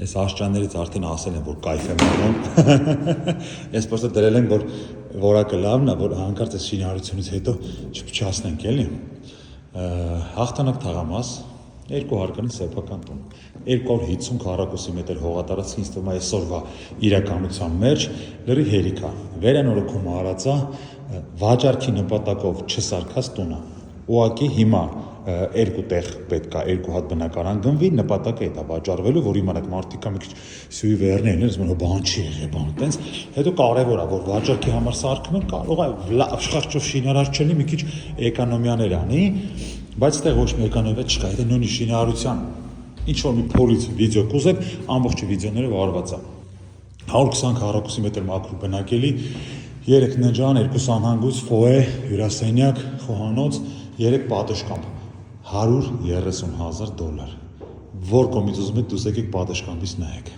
Այս աշճաններից արդեն ասել են, որ կայֆ եմ անում։ Ես պրոստը դրել եմ, որ որակը լավն է, որ հանկարծ այս շինարարությունից հետո չփչացնենք, էլի։ Հաղթանակ թաղամաս, 2 հարկանի սեփական տուն, 250 քառակուսի մետր հողատարածք, ինձ թվում է այսօրվա իրականության մեջ լրի հերիք է։ Վերանորոգում արածա վաճառքի նպատակով չսարքած տունը։ Ուղղակի հիմա 2 տեղ պետք է 2 հատ բնակարան գնվի, նպատակը դա վաճառվելու, որ իմանաք մարդիկ մի քիչ սյուի վերներն են, ասում են բան չի եղել, բան տենց, հետո կարևոր է, որ վաճառքի համար սարքում են, կարող է աշխարհով շինարար չլինի, մի քիչ էկոնոմիաներ անի, բայց այդտեղ ոչ մի էկոնոմիա չկա, դա նույնիսկ շինարարության ինչ որ մի փորից վիդեո կուզեք, ամբողջ վիդեոները վարված է 120 քառակուսի մետր մաքուր բնակելի, 3 նջան, 2 սանհանգույց, ֆոե, հյուրասենյակ, խոհանոց, 3 պատշգամբ, $130,000, որ կողմից ուզում եք դուս եկեք պատշգամբից նայեք։